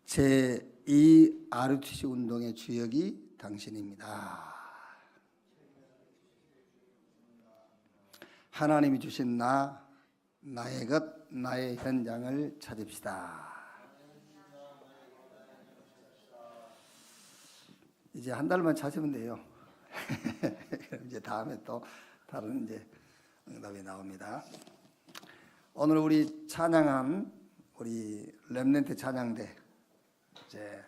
제2 RUTC 운동의 주역이 당신입니다. 하나님이 주신 나의 것, 나의 현장을 찾읍시다. 이제 한 달만 찾으면 돼요. 그럼 이제 다음에 또 다른 이제 응답이 나옵니다. 오늘 우리 찬양한 우리 렘넌트 찬양대 이제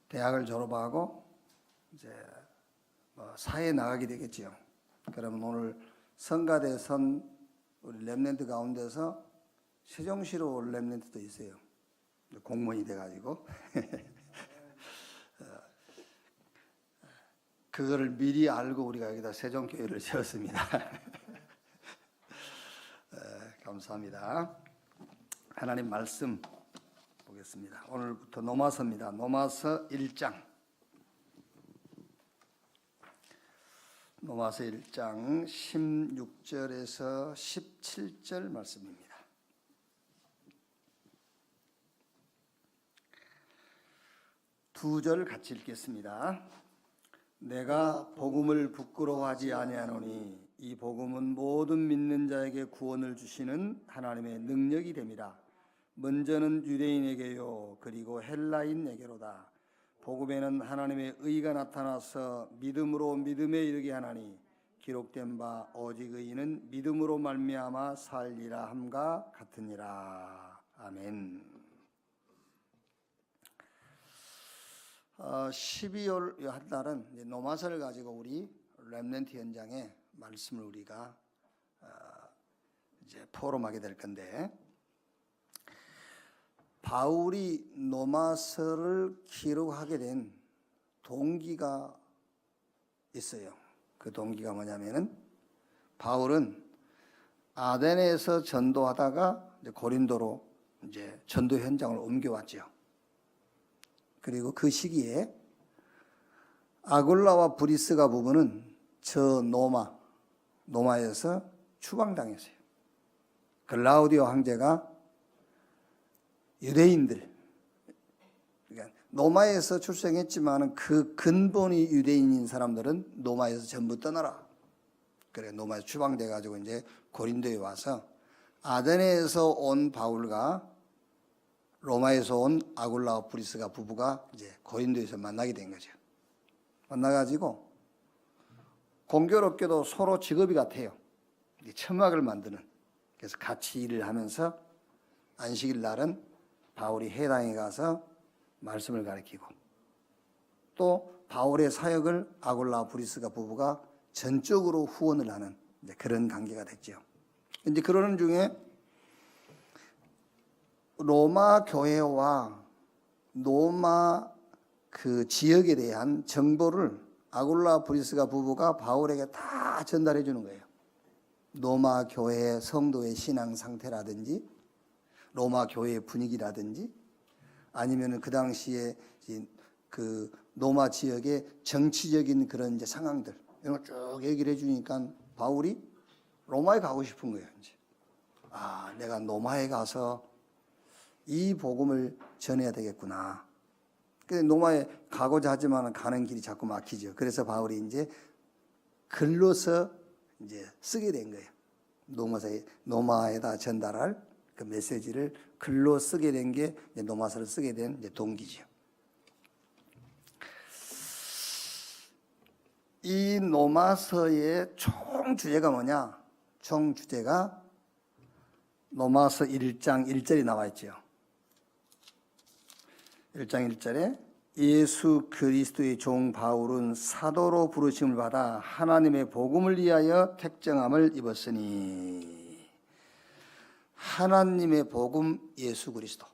대학을 졸업하고 이제 사회에 나가게 되겠지요. 그러면 오늘 성가대 선 우리 렘넌트 가운데서 세종시로 올 렘넌트도 있어요. 공무원이 돼가지고 그거를 미리 알고 우리가 여기다 세종교회를 세웠습니다. 감사합니다. 하나님 말씀 보겠습니다. 오늘부터 노마서입니다. 노마서 1장. 노마서 1장 16절에서 17절 말씀입니다. 두 절 같이 읽겠습니다. 내가 복음을 부끄러워하지 아니하노니 이 복음은 모든 믿는 자에게 구원을 주시는 하나님의 능력이 됨이라. 먼저는 유대인에게요 그리고 헬라인에게로다. 복음에는 하나님의 의가 나타나서 믿음으로 믿음에 이르게 하나니 기록된 바 오직 의인은 믿음으로 말미암아 살리라 함과 같으니라. 아멘. 12월 한 달은 노마서를 가지고 우리 렘넌트 현장에 말씀을 우리가 이제 포럼하게 될 건데, 바울이 노마서를 기록하게 된 동기가 있어요. 그 동기가 뭐냐면은 바울은 아데네에서 전도하다가 이제 고린도로 이제 전도 현장을 옮겨왔죠. 그리고 그 시기에 아굴라와 브리스가 부부는 저 노마에서 추방당했어요. 글라우디오 황제가 유대인들, 그러니까 노마에서 출생했지만 그 근본이 유대인인 사람들은 노마에서 전부 떠나라. 그래 노마에서 추방돼 가지고 이제 고린도에 와서 아데네에서 온 바울과 로마에서 온 아굴라와 브리스가 부부가 이제 고린도에서 만나게 된 거죠. 만나가지고 공교롭게도 서로 직업이 같아요. 천막을 만드는. 그래서 같이 일을 하면서 안식일 날은 바울이 해당에 가서 말씀을 가르치고, 또 바울의 사역을 아굴라와 브리스가 부부가 전적으로 후원을 하는 이제 그런 관계가 됐죠. 이제 그러는 중에 로마 교회와 로마 그 지역에 대한 정보를 아굴라 브리스가 부부가 바울에게 다 전달해 주는 거예요. 로마 교회 성도의 신앙 상태라든지 로마 교회의 분위기라든지 아니면은 그 당시에 그 로마 지역의 정치적인 그런 이제 상황들 이런 거 쭉 얘기를 해주니까 바울이 로마에 가고 싶은 거예요. 이제 내가 로마에 가서 이 복음을 전해야 되겠구나. 근데 노마에 가고자 하지만 가는 길이 자꾸 막히죠. 그래서 바울이 이제 글로서 이제 쓰게 된 거예요. 노마에다 전달할 그 메시지를 글로 쓰게 된 게 노마서를 쓰게 된 이제 동기죠. 이 노마서의 총 주제가 뭐냐? 총 주제가 노마서 1장 1절이 나와 있죠. 1장 1절에 예수 그리스도의 종 바울은 사도로 부르심을 받아 하나님의 복음을 위하여 택정함을 입었으니, 하나님의 복음 예수 그리스도.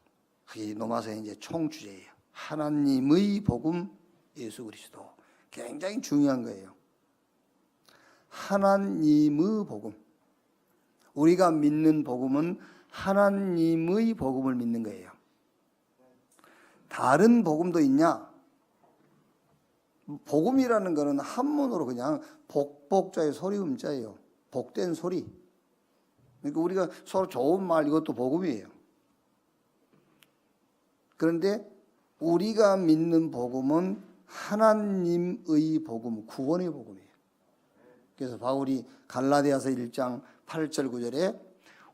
이 노마서의 이제 총 주제예요. 하나님의 복음 예수 그리스도. 굉장히 중요한 거예요. 하나님의 복음. 우리가 믿는 복음은 하나님의 복음을 믿는 거예요. 다른 복음도 있냐? 복음이라는 거는 한문으로 그냥 복복자의 소리음자예요. 복된 소리. 그러니까 우리가 서로 좋은 말, 이것도 복음이에요. 그런데 우리가 믿는 복음은 하나님의 복음, 구원의 복음이에요. 그래서 바울이 갈라디아서 1장 8절 9절에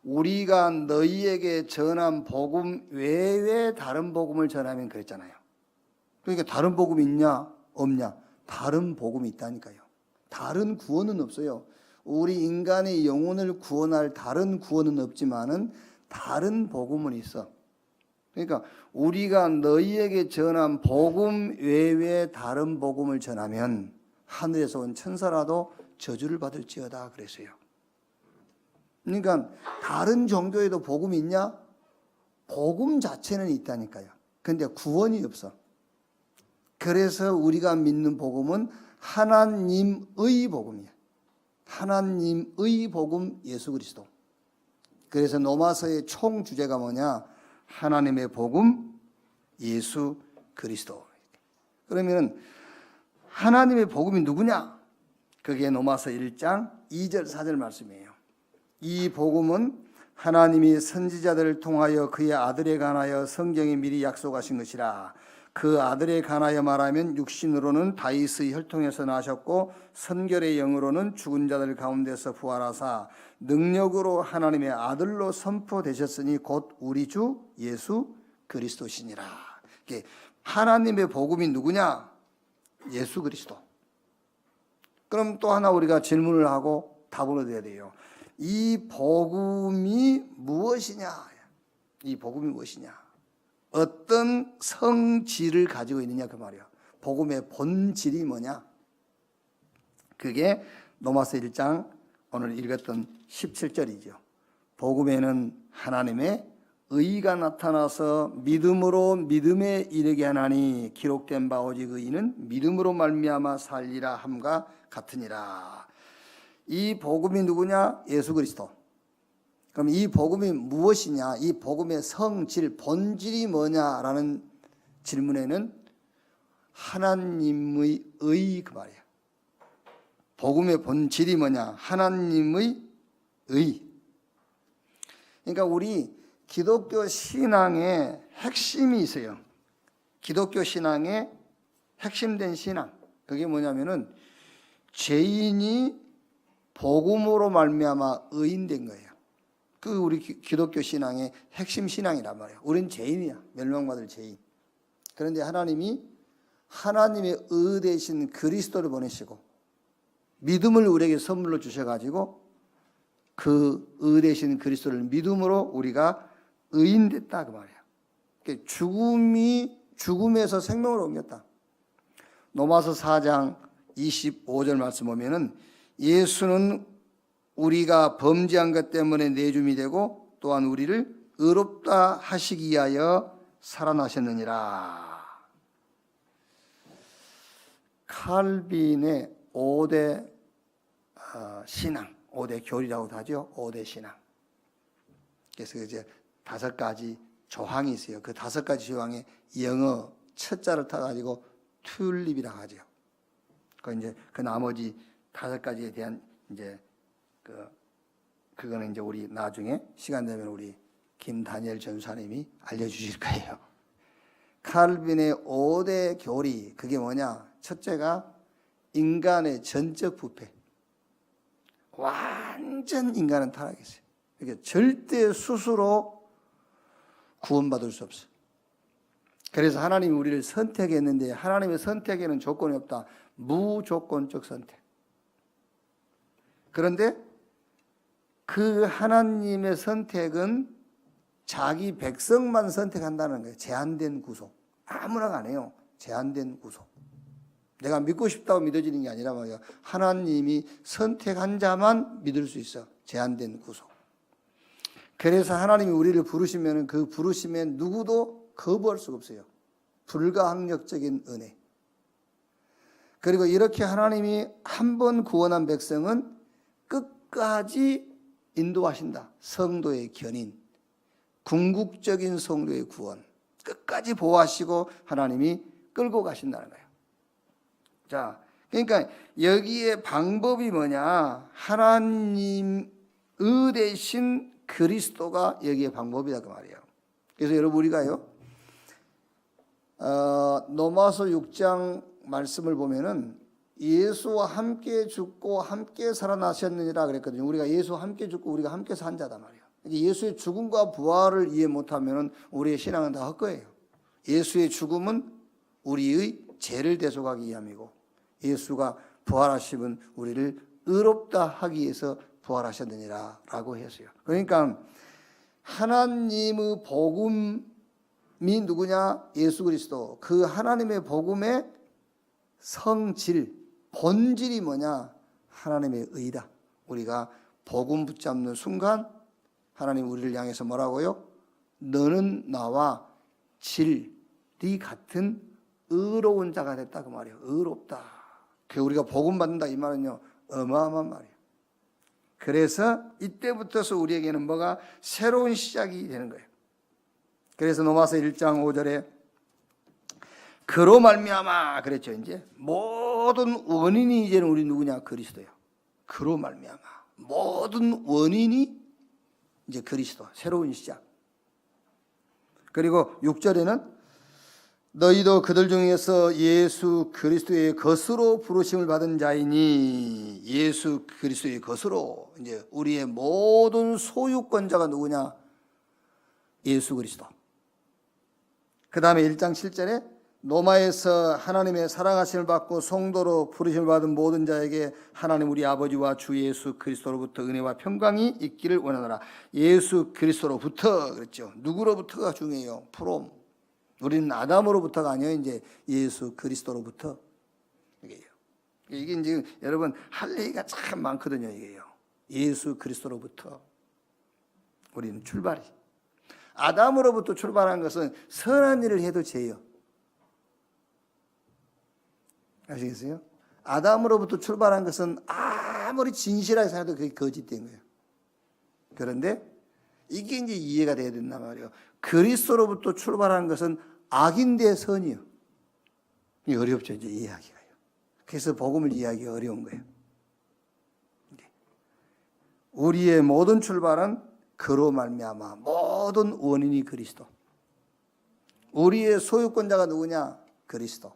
우리가 너희에게 전한 복음 외에 다른 복음을 전하면 그랬잖아요. 그러니까 다른 복음이 있냐 없냐? 다른 복음이 있다니까요. 다른 구원은 없어요. 우리 인간의 영혼을 구원할 다른 구원은 없지만은 다른 복음은 있어. 그러니까 우리가 너희에게 전한 복음 외에 다른 복음을 전하면 하늘에서 온 천사라도 저주를 받을지어다 그랬어요. 그러니까 다른 종교에도 복음이 있냐? 복음 자체는 있다니까요. 그런데 구원이 없어. 그래서 우리가 믿는 복음은 하나님의 복음이에요. 하나님의 복음 예수 그리스도. 그래서 로마서의 총 주제가 뭐냐? 하나님의 복음 예수 그리스도. 그러면 하나님의 복음이 누구냐? 그게 로마서 1장 2절 4절 말씀이에요. 이 복음은 하나님이 선지자들을 통하여 그의 아들에 관하여 성경에 미리 약속하신 것이라. 그 아들에 관하여 말하면 육신으로는 다윗의 혈통에서 나셨고 선결의 영으로는 죽은 자들 가운데서 부활하사 능력으로 하나님의 아들로 선포되셨으니 곧 우리 주 예수 그리스도시니라. 하나님의 복음이 누구냐? 예수 그리스도. 그럼 또 하나 우리가 질문을 하고 답을 얻어야 돼요. 이 복음이 무엇이냐? 이 복음이 무엇이냐? 어떤 성질을 가지고 있느냐 그 말이야. 복음의 본질이 뭐냐? 그게 로마서 1장 오늘 읽었던 17절이죠. 복음에는 하나님의 의가 나타나서 믿음으로 믿음에 이르게 하나니 기록된 바 오직 의인은 믿음으로 말미암아 살리라 함과 같으니라. 이 복음이 누구냐? 예수 그리스도. 그럼 이 복음이 무엇이냐? 이 복음의 성질, 본질이 뭐냐라는 질문에는 하나님의 의 그 말이에요. 복음의 본질이 뭐냐? 하나님의 의. 그러니까 우리 기독교 신앙의 핵심이 있어요. 기독교 신앙의 핵심된 신앙. 그게 뭐냐면은 죄인이 복음으로 말미암아 의인된 거예요. 그 우리 기독교 신앙의 핵심 신앙이란 말이에요. 우린 죄인이야. 멸망받을 죄인. 그런데 하나님이 하나님의 의 되신 그리스도를 보내시고 믿음을 우리에게 선물로 주셔가지고 그 의 되신 그리스도를 믿음으로 우리가 의인됐다 그 말이에요. 죽음에서 생명으로 옮겼다. 로마서 4장 25절 말씀 보면은 예수는 우리가 범죄한 것 때문에 내줌이 되고 또한 우리를 의롭다 하시기 위하여 살아나셨느니라. 칼빈의 5대 신앙, 5대 교리라고도 하죠. 5대 신앙. 그래서 이제 5가지 조항이 있어요. 그 5가지 조항에 영어 첫 자를 타가지고 튤립이라고 하죠. 그 나머지 5가지에 대한 이제 그거는 이제 우리 나중에 시간 되면 우리 김다니엘 전사님이 알려주실 거예요. 칼빈의 5대 교리, 그게 뭐냐? 첫째가 인간의 전적 부패. 완전 인간은 타락했어요. 그러니까 절대 스스로 구원받을 수 없어. 그래서 하나님이 우리를 선택했는데 하나님의 선택에는 조건이 없다. 무조건적 선택. 그런데 그 하나님의 선택은 자기 백성만 선택한다는 거예요. 제한된 구속. 아무나 안 해요. 제한된 구속. 내가 믿고 싶다고 믿어지는 게 아니라 말이야. 하나님이 선택한 자만 믿을 수 있어. 제한된 구속. 그래서 하나님이 우리를 부르시면 그 부르심에 누구도 거부할 수가 없어요. 불가항력적인 은혜. 그리고 이렇게 하나님이 한 번 구원한 백성은 끝까지 인도하신다. 성도의 견인, 궁극적인 성도의 구원, 끝까지 보호하시고 하나님이 끌고 가신다는 거예요. 자, 그러니까 여기에 방법이 뭐냐? 하나님의 대신 그리스도가 여기에 방법이다 그 말이에요. 그래서 여러분 우리가요, 로마서 6장 말씀을 보면은 예수와 함께 죽고 함께 살아나셨느니라 그랬거든요. 우리가 예수와 함께 죽고 우리가 함께 산 자단 말이에요. 예수의 죽음과 부활을 이해 못하면 우리의 신앙은 다 헛거예요. 예수의 죽음은 우리의 죄를 대속하기 위함이고 예수가 부활하심은 우리를 의롭다 하기 위해서 부활하셨느니라 라고 했어요. 그러니까 하나님의 복음이 누구냐? 예수 그리스도. 그 하나님의 복음의 성질, 본질이 뭐냐? 하나님의 의다. 우리가 복음 붙잡는 순간 하나님 우리를 향해서 뭐라고요? 너는 나와 질이 같은 의로운 자가 됐다 그 말이에요. 의롭다. 그 우리가 복음 받는다 이 말은요 어마어마한 말이에요. 그래서 이때부터서 우리에게는 뭐가 새로운 시작이 되는 거예요. 그래서 로마서 1장 5절에 그로 말미암아 그랬죠. 이제 모든 원인이 이제는 우리 누구냐? 그리스도예요. 그로 말미암아 모든 원인이 이제 그리스도, 새로운 시작. 그리고 6절에는 너희도 그들 중에서 예수 그리스도의 것으로 부르심을 받은 자이니 예수 그리스도의 것으로 이제 우리의 모든 소유권자가 누구냐? 예수 그리스도. 그 다음에 1장 7절에 로마에서 하나님의 사랑하심을 받고 성도로 부르심을 받은 모든 자에게 하나님 우리 아버지와 주 예수 그리스도로부터 은혜와 평강이 있기를 원하노라. 예수 그리스도로부터 그랬죠. 누구로부터가 중요해요. 프롬. 우리는 아담으로부터가 아니에요. 이제 예수 그리스도로부터. 이게 이제 여러분 할 얘기가 참 많거든요. 이게요. 예수 그리스도로부터 우리는 출발이. 아담으로부터 출발한 것은 선한 일을 해도 죄요. 아시겠어요? 아담으로부터 출발한 것은 아무리 진실하게 살아도 그게 거짓된 거예요. 그런데 이게 이제 이해가 돼야 된단 말이에요. 그리스도로부터 출발한 것은 악인데 선이요. 이게 어렵죠, 이제 이해하기가요. 그래서 복음을 이해하기가 어려운 거예요. 우리의 모든 출발은 그로 말미암아 모든 원인이 그리스도. 우리의 소유권자가 누구냐? 그리스도.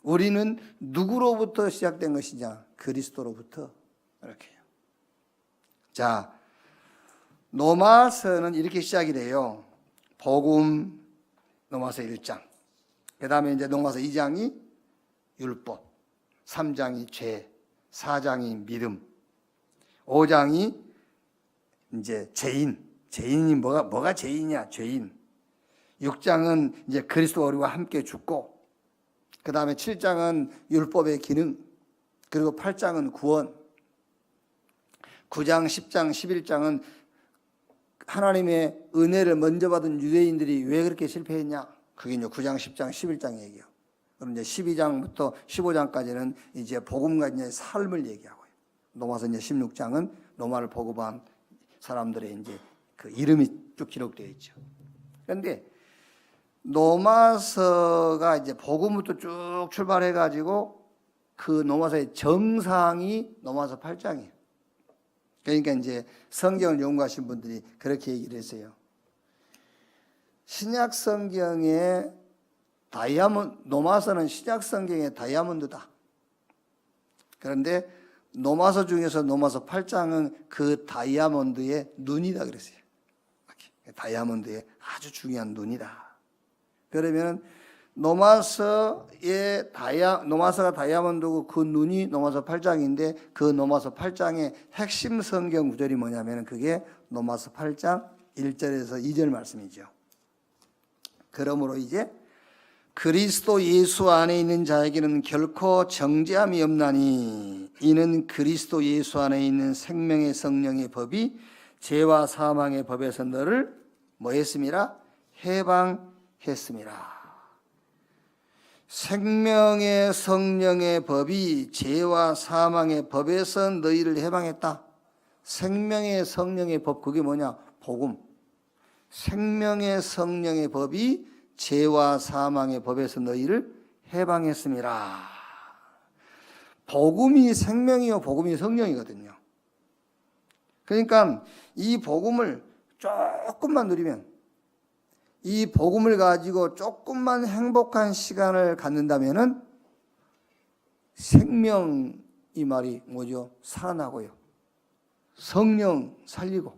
우리는 누구로부터 시작된 것이냐? 그리스도로부터. 이렇게요. 자, 로마서는 이렇게 시작이 돼요. 복음, 로마서 1장. 그 다음에 이제 로마서 2장이 율법, 3장이 죄, 4장이 믿음, 5장이 이제 죄인. 죄인이 뭐가 죄인이야? 죄인. 6장은 이제 그리스도와 우리와 함께 죽고, 그 다음에 7장은 율법의 기능, 그리고 8장은 구원, 9장, 10장, 11장은 하나님의 은혜를 먼저 받은 유대인들이 왜 그렇게 실패했냐? 그게 이제 9장, 10장, 11장 얘기예요. 그럼 이제 12장부터 15장까지는 이제 복음과 이제 삶을 얘기하고요. 로마서 이제 16장은 로마를 복음한 사람들의 이제 그 이름이 쭉 기록되어 있죠. 그런데 로마서가 이제 복음부터 쭉 출발해가지고 그 로마서의 정상이 로마서 8장이에요. 그러니까 이제 성경을 연구하신 분들이 그렇게 얘기를 했어요. 신약 성경의 로마서는 신약 성경의 다이아몬드다. 그런데 로마서 중에서 로마서 8장은 그 다이아몬드의 눈이다 그랬어요. 다이아몬드의 아주 중요한 눈이다. 그러면 로마서가 다이아몬드고 그 눈이 로마서 8장인데 그 로마서 8장의 핵심 성경 구절이 뭐냐면 그게 로마서 8장 1절에서 2절 말씀이죠. 그러므로 이제 그리스도 예수 안에 있는 자에게는 결코 정죄함이 없나니 이는 그리스도 예수 안에 있는 생명의 성령의 법이 죄와 사망의 법에서 너를 뭐 했음이라? 해방했음이라. 생명의 성령의 법이 죄와 사망의 법에서 너희를 해방했다. 생명의 성령의 법, 그게 뭐냐? 복음. 생명의 성령의 법이 죄와 사망의 법에서 너희를 해방했음이라. 복음이 생명이요, 복음이 성령이거든요. 그러니까 이 복음을 조금만 누리면 이 복음을 가지고 조금만 행복한 시간을 갖는다면은 생명, 이 말이 뭐죠? 살아나고요. 성령 살리고,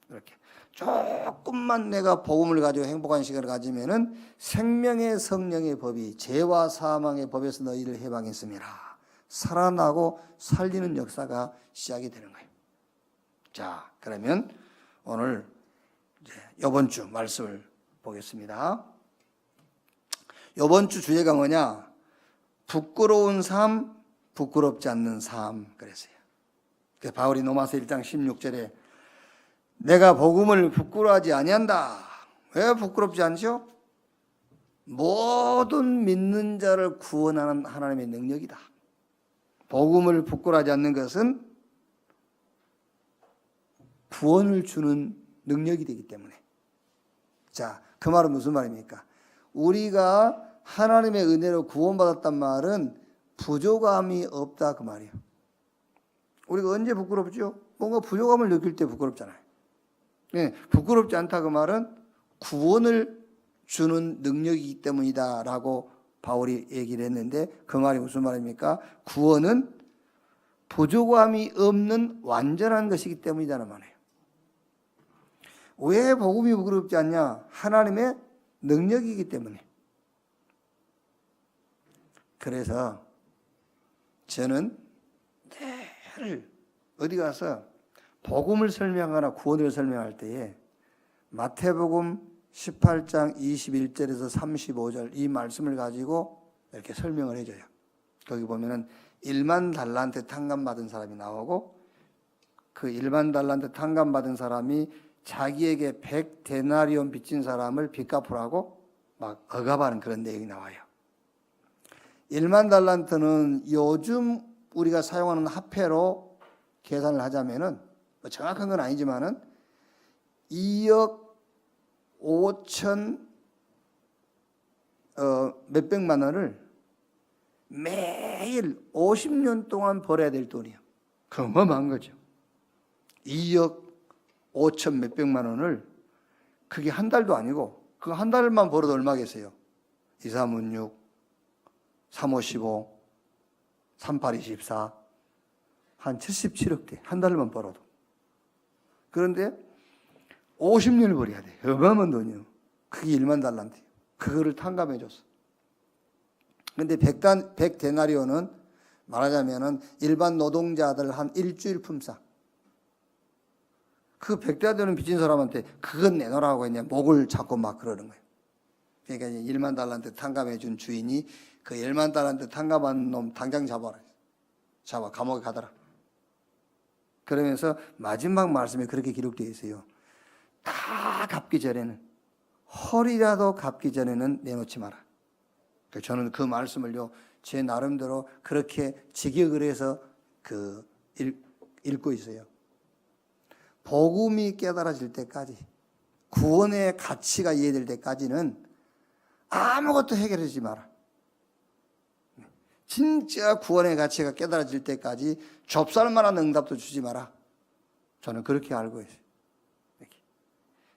이렇게 조금만 내가 복음을 가지고 행복한 시간을 가지면은 생명의 성령의 법이 죄와 사망의 법에서 너희를 해방했습니다. 살아나고 살리는 역사가 시작이 되는 거예요. 자, 그러면 오늘 이번 주 말씀을 보겠습니다. 이번 주 주제가 뭐냐? 부끄러운 삶, 부끄럽지 않는 삶 그랬어요. 바울이 로마서 1장 16절에 내가 복음을 부끄러워하지 아니한다. 왜 부끄럽지 않죠? 모든 믿는 자를 구원하는 하나님의 능력이다. 복음을 부끄러워하지 않는 것은 구원을 주는 능력이 되기 때문에. 자, 그 말은 무슨 말입니까? 우리가 하나님의 은혜로 구원받았단 말은 부족함이 없다 그 말이에요. 우리가 언제 부끄럽죠? 뭔가 부족함을 느낄 때 부끄럽잖아요. 네, 부끄럽지 않다 그 말은 구원을 주는 능력이기 때문이다 라고 바울이 얘기를 했는데, 그 말이 무슨 말입니까? 구원은 부족함이 없는 완전한 것이기 때문이라는 말이에요. 왜 복음이 부끄럽지 않냐? 하나님의 능력이기 때문에. 그래서 저는 늘 어디 가서 복음을 설명하거나 구원을 설명할 때에 마태복음 18장 21절에서 35절 이 말씀을 가지고 이렇게 설명을 해줘요. 거기 보면은 1만 달란트 탕감받은 사람이 나오고, 그 1만 달란트 탕감받은 사람이 자기에게 100데나리온 빚진 사람을 빚 갚으라고 막 억압하는 그런 내용이 나와요. 1만 달란트는 요즘 우리가 사용하는 화폐로 계산을 하자면은 뭐 정확한 건 아니지만은 2억 5천 몇백만 원을 매일 50년 동안 벌어야 될 돈이에요. 어마어마한 거죠. 2억 5천 몇백만 원을, 그게 한 달도 아니고 그 한 달만 벌어도 얼마겠어요? 2, 3, 5, 6, 3, 5, 15, 3, 8, 24, 한 77억대 한 달만 벌어도. 그런데 50년을 벌어야 돼. 어마어마한 돈이요. 그게 1만 달란트예요. 그거를 탕감해 줬어. 그런데 100데나리온은 말하자면은 일반 노동자들 한 일주일 품삯. 그 100데나리온 빚진 사람한테 그건 내놓으라고 했냐, 목을 잡고 막 그러는 거예요. 그러니까 1만 달란트 탕감해 준 주인이 그 1만 달란트 탕감한 놈 당장 잡아라. 잡아 감옥에 가더라. 그러면서 마지막 말씀에 그렇게 기록되어 있어요. 다 갚기 전에는, 헐이라도 갚기 전에는 내놓지 마라. 저는 그 말씀을요, 제 나름대로 그렇게 직역을 해서 읽고 있어요. 복음이 깨달아질 때까지, 구원의 가치가 이해될 때까지는 아무것도 해결하지 마라. 진짜 구원의 가치가 깨달아질 때까지 좁쌀만한 응답도 주지 마라. 저는 그렇게 알고 있어요.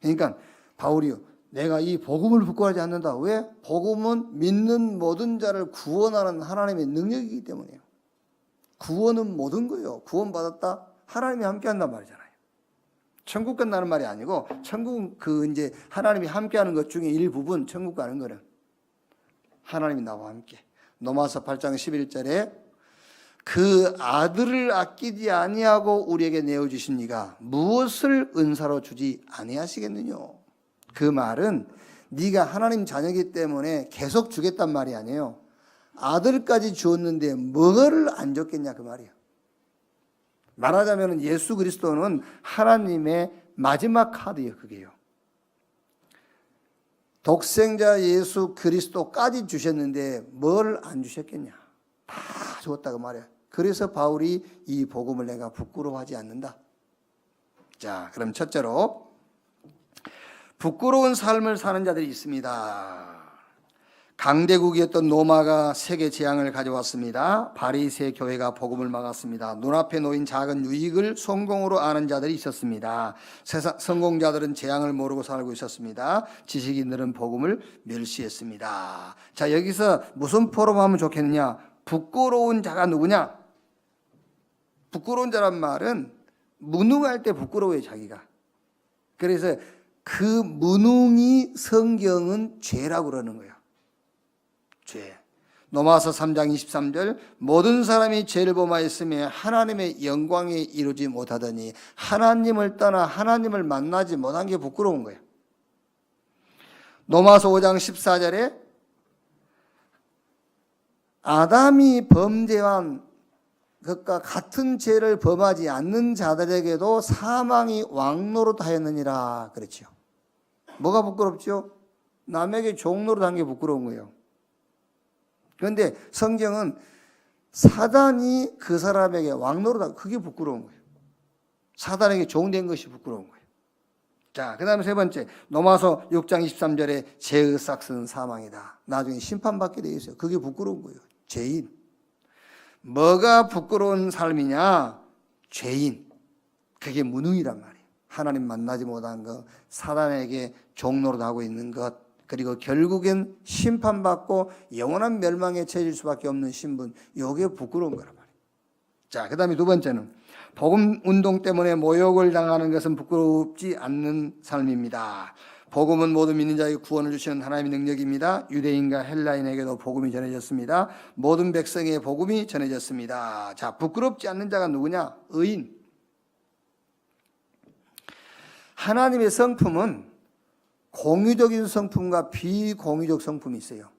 그러니까 바울이요, 내가 이 복음을 부끄러워하지 않는다. 왜? 복음은 믿는 모든 자를 구원하는 하나님의 능력이기 때문이에요. 구원은 모든 거예요. 구원받았다? 하나님이 함께 한단 말이잖아요. 천국 간다는 말이 아니고, 천국은 이제 하나님이 함께 하는 것 중에 일부분, 천국 가는 거는 하나님이 나와 함께. 로마서 8장 11절에 그 아들을 아끼지 아니하고 우리에게 내어주신 이가 무엇을 은사로 주지 아니하시겠느냐. 그 말은 네가 하나님 자녀이기 때문에 계속 주겠단 말이 아니에요. 아들까지 주었는데 뭐를 안 줬겠냐 그 말이에요. 말하자면 예수 그리스도는 하나님의 마지막 카드예요. 그게요. 독생자 예수 그리스도까지 주셨는데 뭘 안 주셨겠냐. 다 주었다 그 말이에요. 그래서 바울이 이 복음을 내가 부끄러워하지 않는다. 자, 그럼 첫째로 부끄러운 삶을 사는 자들이 있습니다. 강대국이었던 로마가 세계 재앙을 가져왔습니다. 바리새 교회가 복음을 막았습니다. 눈앞에 놓인 작은 유익을 성공으로 아는 자들이 있었습니다. 세상 성공자들은 재앙을 모르고 살고 있었습니다. 지식인들은 복음을 멸시했습니다. 자, 여기서 무슨 포럼하면 좋겠느냐? 부끄러운 자가 누구냐? 부끄러운 자란 말은 무능할 때 부끄러워요, 자기가. 그래서 그 무능이 성경은 죄라고 그러는 거예요. 죄. 로마서 3장 23절 모든 사람이 죄를 범하였으며 하나님의 영광에 이루지 못하더니 하나님을 떠나 하나님을 만나지 못한 게 부끄러운 거예요. 로마서 5장 14절에 아담이 범죄한 것과 같은 죄를 범하지 않는 자들에게도 사망이 왕노릇하였느니라 그랬죠. 뭐가 부끄럽죠? 남에게 종노릇한 게 부끄러운 거예요. 그런데 성경은 사단이 그 사람에게 왕노릇하고 그게 부끄러운 거예요. 사단에게 종된 것이 부끄러운 거예요. 자, 그 다음에 세 번째 로마서 6장 23절에 죄의 삭스는 사망이다. 나중에 심판받게 되어 있어요. 그게 부끄러운 거예요. 죄인. 뭐가 부끄러운 삶이냐? 죄인. 그게 무능이란 말이에요. 하나님 만나지 못한 것, 사단에게 종노릇하고 있는 것, 그리고 결국엔 심판받고 영원한 멸망에 처해질 수밖에 없는 신분, 이게 부끄러운 거란 말이에요. 자, 그 다음에 두 번째는 복음 운동 때문에 모욕을 당하는 것은 부끄럽지 않는 삶입니다. 복음은 모든 믿는 자에게 구원을 주시는 하나님의 능력입니다. 유대인과 헬라인에게도 복음이 전해졌습니다. 모든 백성의 복음이 전해졌습니다. 자, 부끄럽지 않는 자가 누구냐? 의인. 하나님의 성품은 공유적인 성품과 비공유적 성품이 있어요.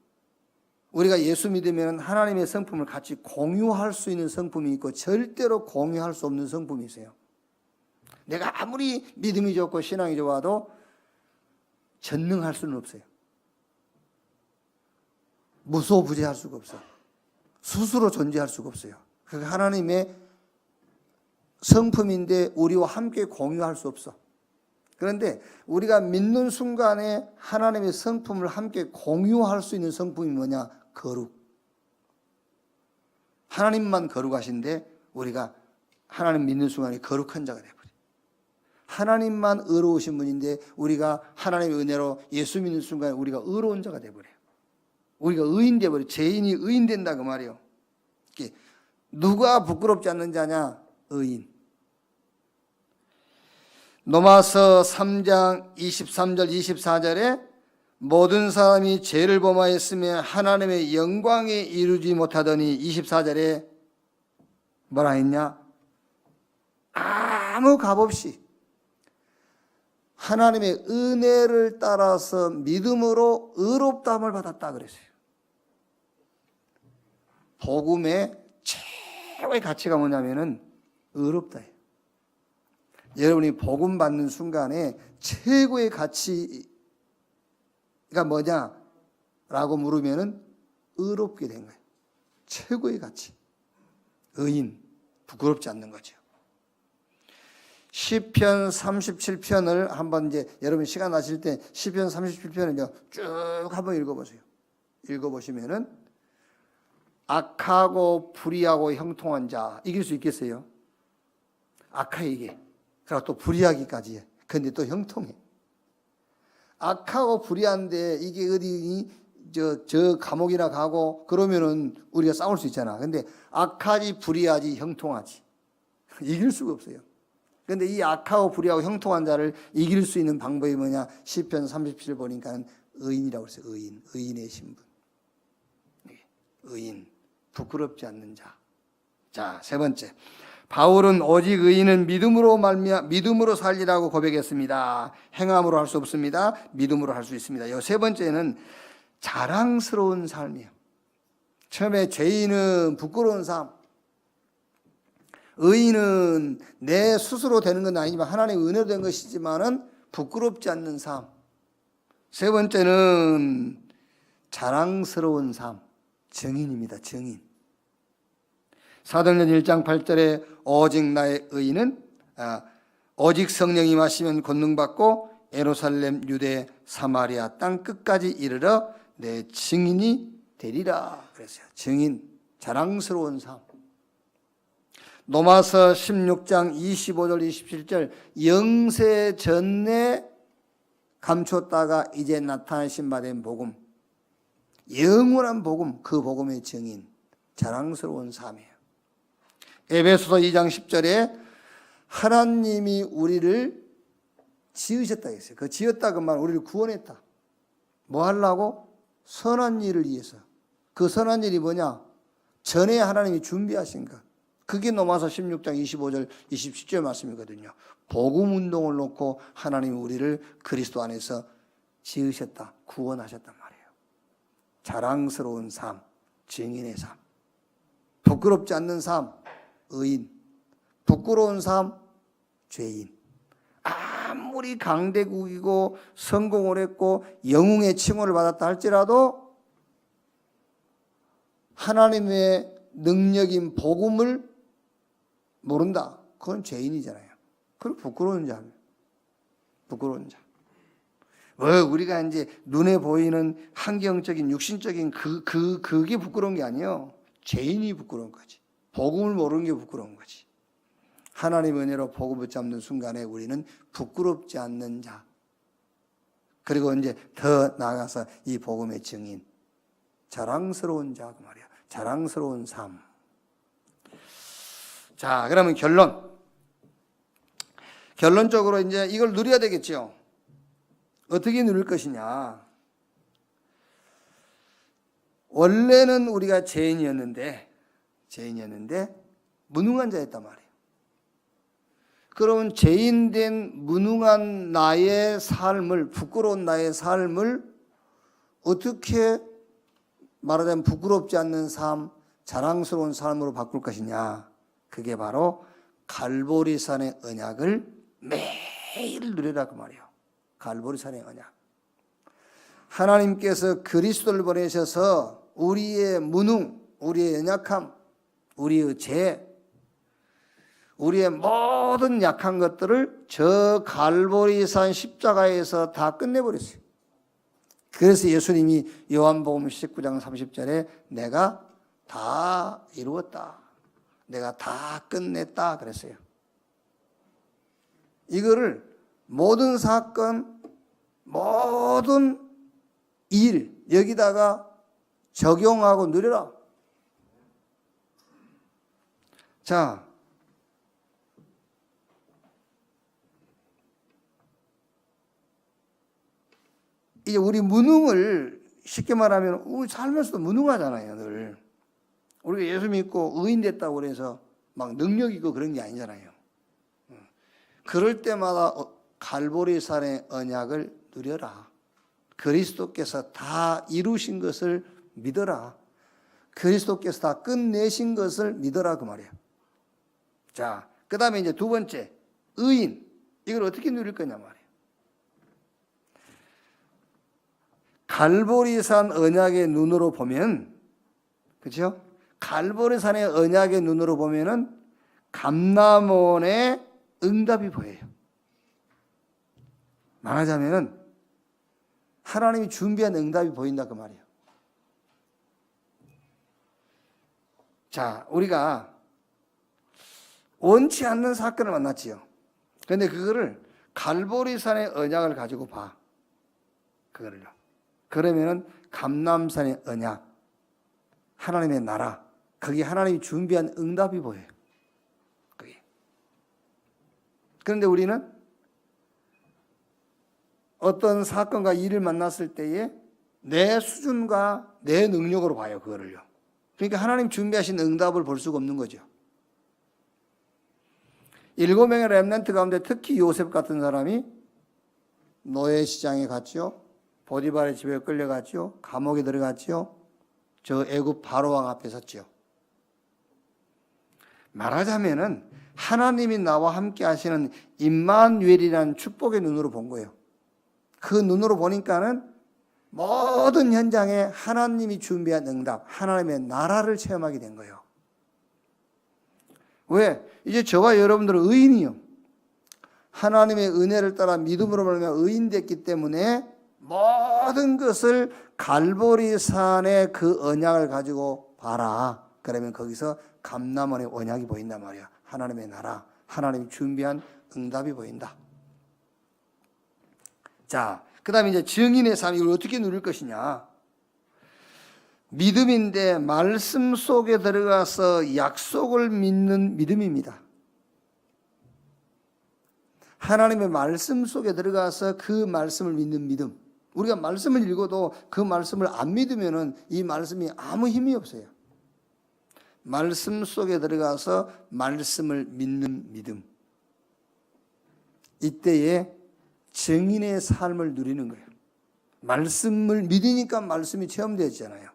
우리가 예수 믿으면 하나님의 성품을 같이 공유할 수 있는 성품이 있고 절대로 공유할 수 없는 성품이 있어요. 내가 아무리 믿음이 좋고 신앙이 좋아도 전능할 수는 없어요. 무소부재할 수가 없어요. 스스로 존재할 수가 없어요. 그게 하나님의 성품인데 우리와 함께 공유할 수 없어. 그런데 우리가 믿는 순간에 하나님의 성품을 함께 공유할 수 있는 성품이 뭐냐? 거룩. 하나님만 거룩하신데 우리가 하나님 믿는 순간에 거룩한 자가 되어버려요. 하나님만 의로우신 분인데 우리가 하나님의 은혜로 예수 믿는 순간에 우리가 의로운 자가 되어버려요. 우리가 의인 되어버려요. 죄인이 의인 된다 그 말이에요. 누가 부끄럽지 않는 자냐? 의인. 로마서 3장 23절 24절에 모든 사람이 죄를 범하였으며 하나님의 영광에 이르지 못하더니 24절에 뭐라 했냐? 아무 값 없이 하나님의 은혜를 따라서 믿음으로 의롭다함을 받았다 그랬어요. 복음의 최고의 가치가 뭐냐면은 의롭다예요. 여러분이 복음 받는 순간에 최고의 가치가 뭐냐라고 물으면은 의롭게 된 거예요. 최고의 가치. 의인. 부끄럽지 않는 거죠. 시편 37편을 한번 이제 여러분 시간 나실 때 시편 37편을 쭉 한번 읽어보세요. 읽어보시면은 악하고 불의하고 형통한 자 이길 수 있겠어요? 악하게. 그리고 또 불의하기까지 해. 근데 또 형통해. 악하고 불의한데 이게 어디 저 감옥이나 가고 그러면은 우리가 싸울 수 있잖아. 근데 악하지 불의하지 형통하지. 이길 수가 없어요. 그런데 이 악하고 불의하고 형통한 자를 이길 수 있는 방법이 뭐냐? 시편 37 보니까 의인이라고 그랬어요. 의인. 의인의 신분. 의인. 부끄럽지 않는 자. 자, 세 번째. 바울은 오직 의인은 믿음으로 살리라고 고백했습니다. 행함으로 할 수 없습니다. 믿음으로 할 수 있습니다. 이 세 번째는 자랑스러운 삶이에요. 처음에 죄인은 부끄러운 삶. 의인은 내 스스로 되는 건 아니지만 하나님의 은혜로 된 것이지만은 부끄럽지 않는 삶. 세 번째는 자랑스러운 삶. 증인입니다. 증인. 사도행전 1장 8절에 오직 나의 의인은 오직 성령이 임하시면 권능받고 예루살렘 유대 사마리아 땅 끝까지 이르러 내 증인이 되리라 그랬어요. 증인, 자랑스러운 삶. 로마서 16장 25절 27절 영세 전에 감췄다가 이제 나타나신 바 된 복음, 영원한 복음, 그 복음의 증인, 자랑스러운 삶이에요. 에베소서 2장 10절에 하나님이 우리를 지으셨다 했어요. 그 지었다 그 말, 우리를 구원했다. 뭐 하려고? 선한 일을 위해서. 그 선한 일이 뭐냐? 전에 하나님이 준비하신 것. 그게 로마서 16장 25절 27절 말씀이거든요. 복음 운동을 놓고 하나님이 우리를 그리스도 안에서 지으셨다, 구원하셨단 말이에요. 자랑스러운 삶, 증인의 삶. 부끄럽지 않는 삶, 의인. 부끄러운 삶, 죄인. 아무리 강대국이고 성공을 했고 영웅의 칭호를 받았다 할지라도 하나님의 능력인 복음을 모른다. 그건 죄인이잖아요. 그리고 부끄러운 자입니다. 부끄러운 자. 우리가 이제 눈에 보이는 환경적인 육신적인 그게 부끄러운 게 아니에요. 죄인이 부끄러운 거지. 복음을 모르는 게 부끄러운 거지. 하나님의 은혜로 복음을 잡는 순간에 우리는 부끄럽지 않는 자. 그리고 이제 더 나아가서 이 복음의 증인. 자랑스러운 자, 그 말이야. 자랑스러운 삶. 자, 그러면 결론적으로 이제 이걸 누려야 되겠죠. 어떻게 누릴 것이냐. 원래는 우리가 죄인이었는데 무능한 자였단 말이에요. 그러면 죄인된 무능한 나의 삶을, 부끄러운 나의 삶을 어떻게 말하자면 부끄럽지 않는 삶, 자랑스러운 삶으로 바꿀 것이냐. 그게 바로 갈보리산의 언약을 매일 누리라 그 말이에요. 갈보리산의 언약. 하나님께서 그리스도를 보내셔서 우리의 무능, 우리의 연약함, 우리의 죄, 우리의 모든 약한 것들을 저 갈보리산 십자가에서 다 끝내버렸어요. 그래서 예수님이 요한복음 19장 30절에 내가 다 이루었다. 내가 다 끝냈다 그랬어요. 이거를 모든 사건, 모든 일 여기다가 적용하고 누려라. 자, 이제 우리 무능을 쉽게 말하면 우리 살면서도 무능하잖아요, 늘. 우리가 예수 믿고 의인 됐다고 그래서 막 능력 있고 그런 게 아니잖아요. 그럴 때마다 갈보리산의 언약을 누려라. 그리스도께서 다 이루신 것을 믿어라. 그리스도께서 다 끝내신 것을 믿어라 그 말이에요. 자, 그 다음에 이제 두 번째 의인. 이걸 어떻게 누릴 거냐 말이에요. 갈보리산 언약의 눈으로 보면, 그렇죠? 갈보리산의 언약의 눈으로 보면은 감람원의 응답이 보여요. 말하자면은 하나님이 준비한 응답이 보인다 그 말이에요. 자, 우리가 원치 않는 사건을 만났지요. 그런데 그거를 갈보리산의 언약을 가지고 봐. 그거를요. 그러면은 감람산의 언약, 하나님의 나라, 거기 하나님이 준비한 응답이 보여요. 그게. 그런데 우리는 어떤 사건과 일을 만났을 때에 내 수준과 내 능력으로 봐요, 그거를요. 그러니까 하나님 준비하신 응답을 볼 수가 없는 거죠. 7명의 렘넌트 가운데 특히 요셉 같은 사람이 노예 시장에 갔죠. 보디발의 집에 끌려갔죠. 감옥에 들어갔죠. 저 애굽 바로왕 앞에 섰죠. 말하자면은 하나님이 나와 함께 하시는 임마누엘이라는 축복의 눈으로 본 거예요. 그 눈으로 보니까는 모든 현장에 하나님이 준비한 응답, 하나님의 나라를 체험하게 된 거예요. 왜? 이제 저와 여러분들은 의인이요. 하나님의 은혜를 따라 믿음으로 말미암아 의인 됐기 때문에 모든 것을 갈보리산의 그 언약을 가지고 봐라. 그러면 거기서 감람원의 언약이 보인단 말이야. 하나님의 나라, 하나님이 준비한 응답이 보인다. 자, 그 다음에 이제 증인의 삶, 이걸 어떻게 누릴 것이냐. 믿음인데 말씀 속에 들어가서 약속을 믿는 믿음입니다. 하나님의 말씀 속에 들어가서 그 말씀을 믿는 믿음. 우리가 말씀을 읽어도 그 말씀을 안 믿으면은 이 말씀이 아무 힘이 없어요. 말씀 속에 들어가서 말씀을 믿는 믿음. 이때에 증인의 삶을 누리는 거예요. 말씀을 믿으니까 말씀이 체험되었잖아요.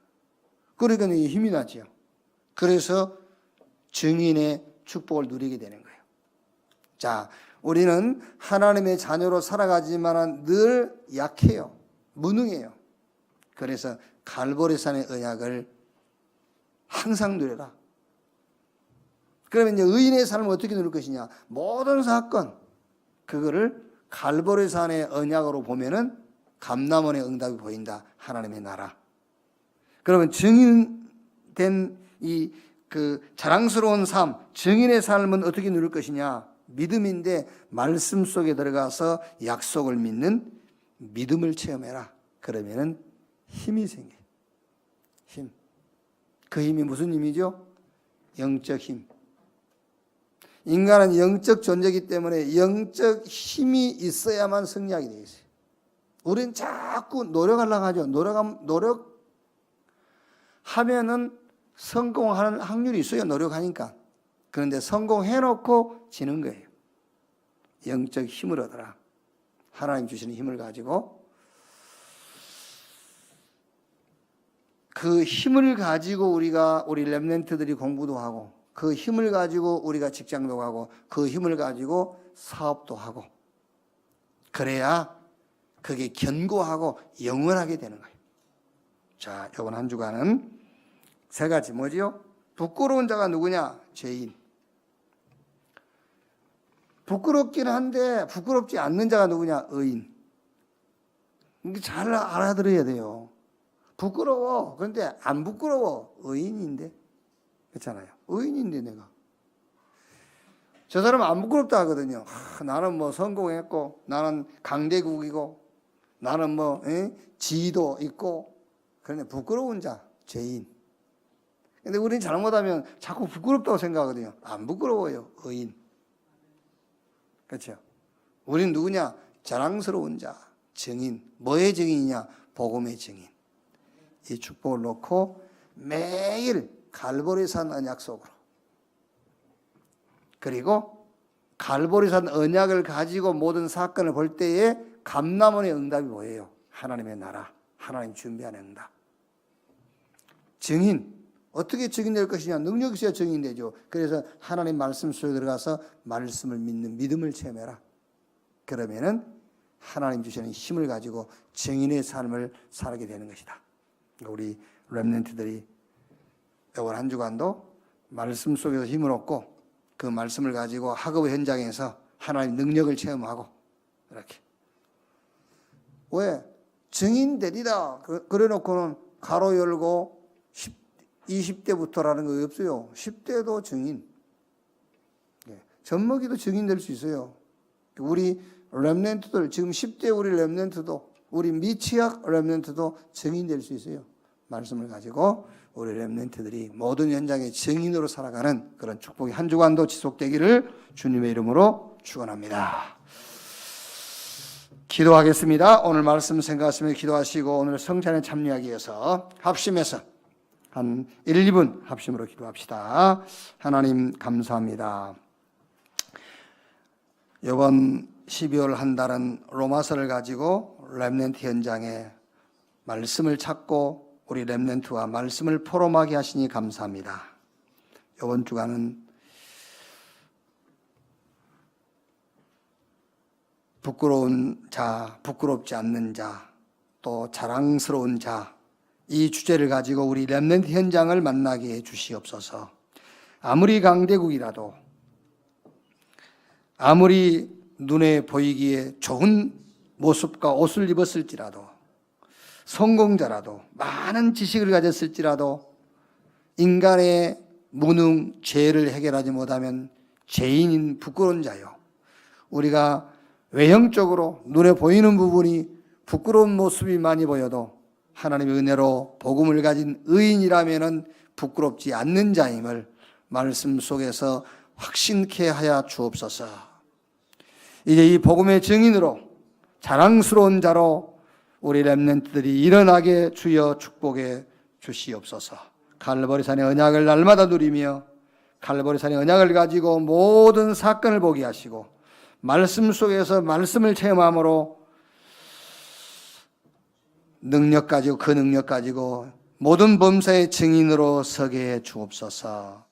그러니까 힘이 나죠. 그래서 증인의 축복을 누리게 되는 거예요. 자, 우리는 하나님의 자녀로 살아가지만 늘 약해요. 무능해요. 그래서 갈보리산의 언약을 항상 누려라. 그러면 이제 의인의 삶을 어떻게 누릴 것이냐? 모든 사건, 그거를 갈보리산의 언약으로 보면은 감람원의 응답이 보인다. 하나님의 나라. 그러면 증인된 이 그 자랑스러운 삶, 증인의 삶은 어떻게 누릴 것이냐? 믿음인데 말씀 속에 들어가서 약속을 믿는 믿음을 체험해라. 그러면은 힘이 생겨요. 힘. 그 힘이 무슨 힘이죠? 영적 힘. 인간은 영적 존재이기 때문에 영적 힘이 있어야만 승리하게 되어 있어요. 우리는 자꾸 노력하려고 하죠. 노력하면은 성공하는 확률이 있어요. 노력하니까. 그런데 성공해놓고 지는 거예요. 영적 힘을 얻어라. 하나님 주시는 힘을 가지고 그 힘을 가지고 우리 렘넌트들이 공부도 하고 그 힘을 가지고 우리가 직장도 가고 그 힘을 가지고 사업도 하고 그래야 그게 견고하고 영원하게 되는 거예요. 자, 이번 한 주간은 세 가지 뭐지요? 부끄러운 자가 누구냐? 죄인. 부끄럽긴 한데 부끄럽지 않는 자가 누구냐? 의인. 이게 잘 알아들어야 돼요. 부끄러워. 그런데 안 부끄러워. 의인인데. 그렇잖아요. 의인인데 내가. 저 사람은 안 부끄럽다 하거든요. 나는 뭐 성공했고 나는 강대국이고 나는 뭐 지위도 있고 그런데 부끄러운 자, 죄인. 근데 우리는 잘못하면 자꾸 부끄럽다고 생각하거든요. 안 부끄러워요. 의인. 그렇죠? 우리는 누구냐? 자랑스러운 자, 증인. 뭐의 증인이냐? 복음의 증인. 이 축복을 놓고 매일 갈보리산 언약 속으로 그리고 갈보리산 언약을 가지고 모든 사건을 볼 때에 감람원의 응답이 뭐예요? 하나님의 나라, 하나님 준비하는 응답. 증인. 어떻게 증인될 것이냐? 능력이 있어야 증인되죠. 그래서 하나님 말씀 속에 들어가서 말씀을 믿는 믿음을 체험해라. 그러면은 하나님 주시는 힘을 가지고 증인의 삶을 살게 되는 것이다. 우리 렘넌트들이 이번 한 주간도 말씀 속에서 힘을 얻고 그 말씀을 가지고 학업 현장에서 하나님 능력을 체험하고 이렇게. 왜? 증인 되리라 그래 놓고는 가로 열고 20대부터라는 거 없어요. 10대도 증인. 젖먹이도 증인 될 수 있어요. 우리 렘넌트들 지금 10대 우리 렘넌트도 우리 미취학 렘넌트도 증인 될 수 있어요. 말씀을 가지고 우리 렘넌트들이 모든 현장의 증인으로 살아가는 그런 축복이 한 주간도 지속되기를 주님의 이름으로 축원합니다. 기도하겠습니다. 오늘 말씀 생각하시며 기도하시고 오늘 성찬에 참여하기 위해서 합심해서 한 1, 2분 합심으로 기도합시다. 하나님 감사합니다. 이번 12월 한 달은 로마서를 가지고 렘넌트 현장에 말씀을 찾고 우리 렘넌트와 말씀을 포럼하게 하시니 감사합니다. 이번 주간은 부끄러운 자, 부끄럽지 않는 자, 또 자랑스러운 자, 이 주제를 가지고 우리 렘넌트 현장을 만나게 해 주시옵소서. 아무리 강대국이라도 아무리 눈에 보이기에 좋은 모습과 옷을 입었을지라도 성공자라도 많은 지식을 가졌을지라도 인간의 무능, 죄를 해결하지 못하면 죄인인 부끄러운 자요. 우리가 외형적으로 눈에 보이는 부분이 부끄러운 모습이 많이 보여도 하나님의 은혜로 복음을 가진 의인이라면 부끄럽지 않는 자임을 말씀 속에서 확신케 하여 주옵소서. 이제 이 복음의 증인으로 자랑스러운 자로 우리 렘넌트들이 일어나게 주여 축복해 주시옵소서. 갈보리산의 언약을 날마다 누리며 갈보리산의 언약을 가지고 모든 사건을 보게 하시고 말씀 속에서 말씀을 체험함으로 능력 가지고 그 능력 가지고 모든 범사의 증인으로 서게 해 주옵소서.